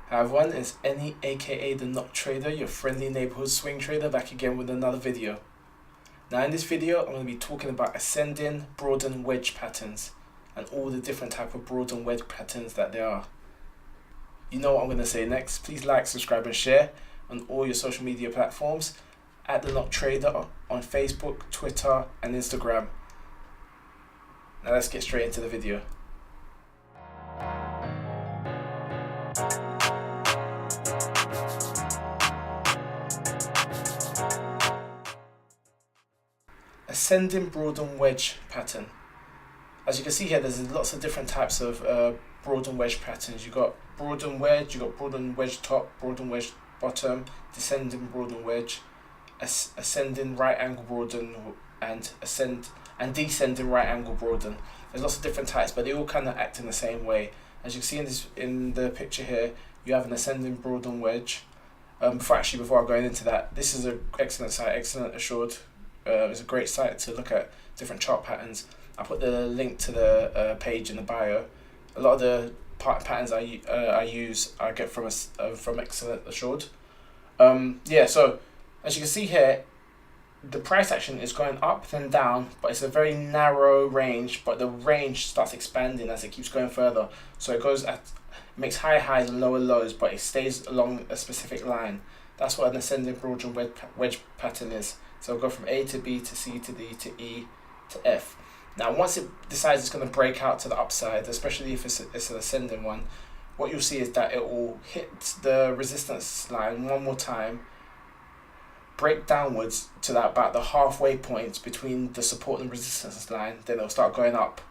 Hi everyone, it's Any aka the Nut Trader, your friendly neighborhood swing trader, back again with another video. Now in this video I'm going to be talking about ascending, broaden, wedge patterns and all the different type of broaden wedge patterns that there are. You know what I'm going to say next. Please like, subscribe and share on all your social media platforms at the Nut Trader on Facebook, Twitter and Instagram. Now let's get straight into the video. Ascending broaden wedge pattern. As you can see here, there's lots of different types of broaden wedge patterns. You got broaden wedge, you got broaden wedge top, broaden wedge bottom, descending broaden wedge, ascending right angle broaden, and descending right angle broaden. There's lots of different types, but they all kind of act in the same way. As you can see in the picture here, you have an ascending broaden wedge. Before going into that, this is an excellent site, Excellent Assured. It's a great site to look at different chart patterns. I'll put the link to the page in the bio. A lot of the patterns I use I get from Excellent Assured. So as you can see here, the price action is going up then down, but it's a very narrow range, but the range starts expanding as it keeps going further. So it makes higher highs and lower lows, but it stays along a specific line. That's what an ascending broaden wedge pattern is. So it'll go from A to B to C to D to E to F. Now once it decides it's going to break out to the upside, especially if it's an ascending one, what you'll see is that it will hit the resistance line one more time, break downwards to about the halfway point between the support and resistance line, then it'll start going up,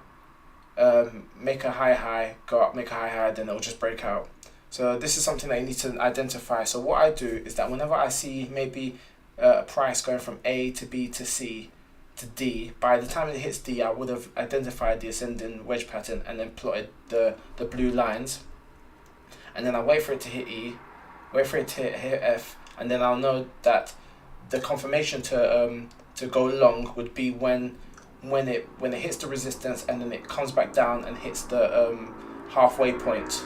make a high, go up, make a high, then it'll just break out. So this is something that you need to identify. So what I do is that whenever I see maybe a price going from A to B to C to D, by the time it hits D, I would have identified the ascending wedge pattern and then plotted the blue lines, and then I wait for it to hit E, wait for it to hit F, and then I'll know that the confirmation to go long would be when it hits the resistance and then it comes back down and hits the halfway point.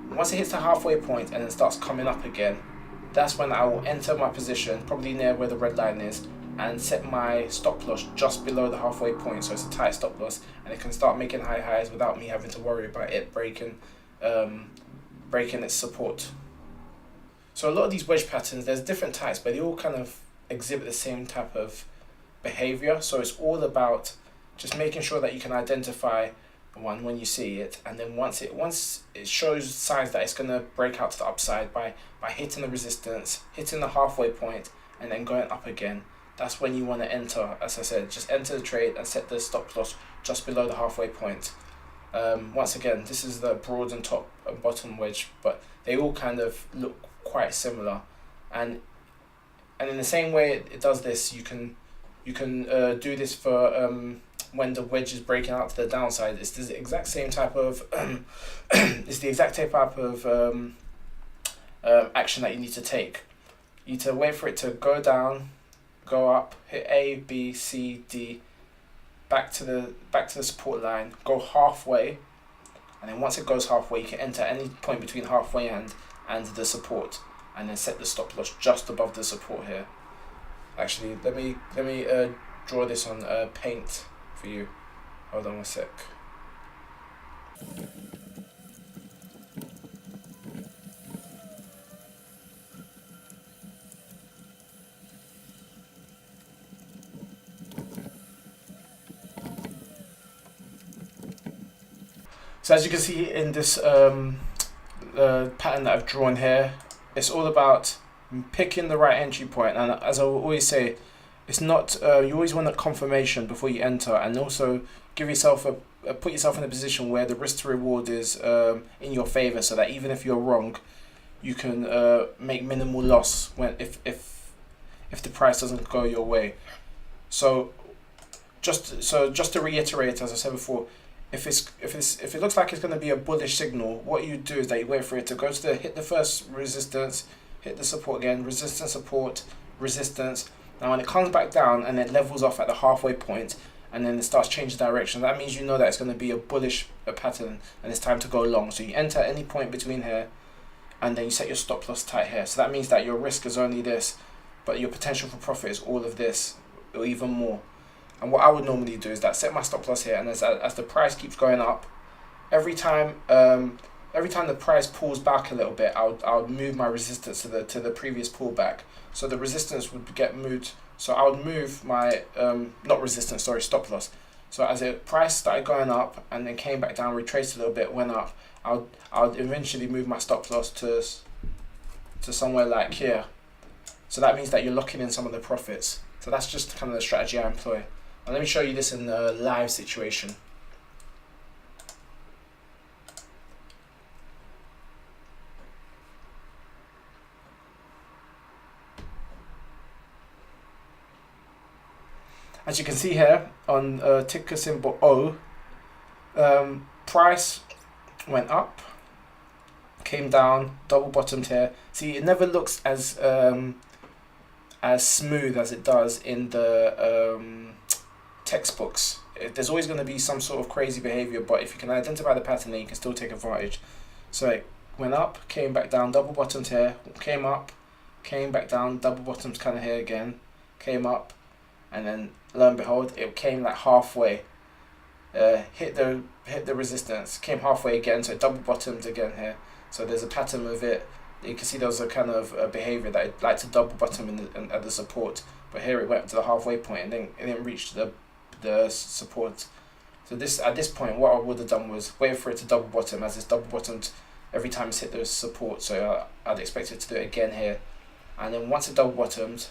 Once it hits the halfway point and then starts coming up again, that's when I will enter my position, probably near where the red line is, and set my stop loss just below the halfway point. So it's a tight stop loss, and it can start making high highs without me having to worry about it breaking its support. So a lot of these wedge patterns, there's different types, but they all kind of exhibit the same type of behavior. So it's all about just making sure that you can identify one when you see it, and then once it shows signs that it's going to break out to the upside by hitting the resistance, hitting the halfway point, and then going up again, that's when you want to enter. As I said, just enter the trade and set the stop loss just below the halfway point. Once again, this is the broaden top and bottom wedge, but they all kind of look quite similar, and in the same way it does this, you can do this for when the wedge is breaking out to the downside. It's the exact same type of action that you need to take. You need to wait for it to go down, go up, hit A, B, C, D, back to the support line, go halfway, and then once it goes halfway, you can enter any point between halfway and the support, and then set the stop loss just above the support here. Actually, let me draw this on paint for you. Hold on a sec. So as you can see in this pattern that I've drawn here, it's all about picking the right entry point, and as I always say, it's not you always want a confirmation before you enter, and also give yourself put yourself in a position where the risk to reward is in your favor, so that even if you're wrong, you can make minimal loss if the price doesn't go your way. So just to reiterate, as I said before, if it looks like it's going to be a bullish signal, what you do is that you wait for it to go to hit the first resistance, hit the support again, resistance, support, resistance. Now when it comes back down and it levels off at the halfway point, and then it starts changing direction, that means you know that it's going to be a bullish pattern and it's time to go long. So you enter at any point between here, and then you set your stop loss tight here. So that means that your risk is only this, but your potential for profit is all of this, or even more. And what I would normally do is that set my stop loss here, and as the price keeps going up, every time the price pulls back a little bit, I would move my resistance to the previous pullback. So the resistance would get moved. So I would move my not resistance, sorry, stop loss. So as the price started going up and then came back down, retraced a little bit, went up, I would eventually move my stop loss to somewhere like here. So that means that you're locking in some of the profits. So that's just kind of the strategy I employ. And let me show you this in a live situation. As you can see here on ticker symbol O, price went up, came down, double bottomed here. See, it never looks as smooth as it does in the textbooks. There's always going to be some sort of crazy behavior, but if you can identify the pattern, then you can still take advantage. So it went up, came back down, double bottomed here, came up, came back down, double bottomed kind of here again, came up, and then lo and behold, it came like halfway, hit the resistance, came halfway again, so it double bottomed again here. So there's a pattern of it. You can see there was a kind of behavior that it liked to double bottom at the support, but here it went to the halfway point and then it didn't reach the support. So at this point, what I would have done was wait for it to double bottom, as it's double bottomed every time it's hit the support. So I'd expect it to do it again here, and then once it double bottomed,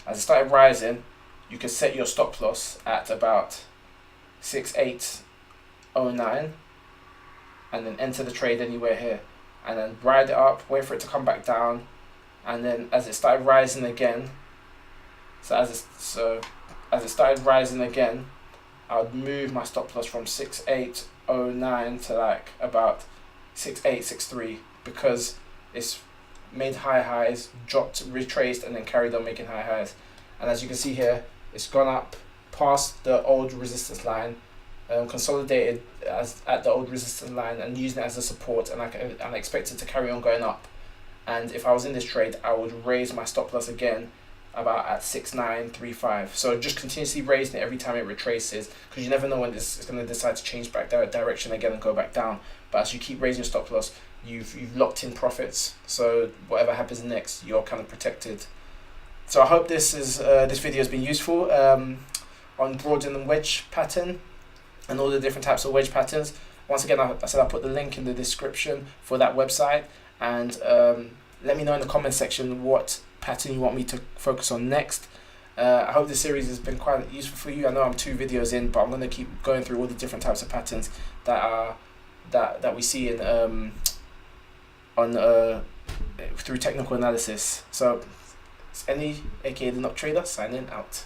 as it started rising, you could set your stop loss at about 6809 and then enter the trade anywhere here, and then ride it up, wait for it to come back down, and then as it started rising again, as it started rising again, I would move my stop loss from 6809 to like about 6863, because it's made high highs, dropped, retraced, and then carried on making high highs. And as you can see here, it's gone up past the old resistance line, consolidated at the old resistance line and using it as a support, and I expect it to carry on going up. And if I was in this trade, I would raise my stop loss again about at 6935. So just continuously raising it every time it retraces, because you never know when this is going to decide to change back direction again and go back down. But as you keep raising your stop loss, you've locked in profits. So whatever happens next, you're kind of protected. So I hope this video has been useful on broadening wedge pattern and all the different types of wedge patterns. Once again, I said I'll put the link in the description for that website, and let me know in the comment section what pattern you want me to focus on next. I hope this series has been quite useful for you. I know I'm 2 videos in, but I'm going to keep going through all the different types of patterns that we see in through technical analysis. So it's Any, aka the Knock Trader, signing out.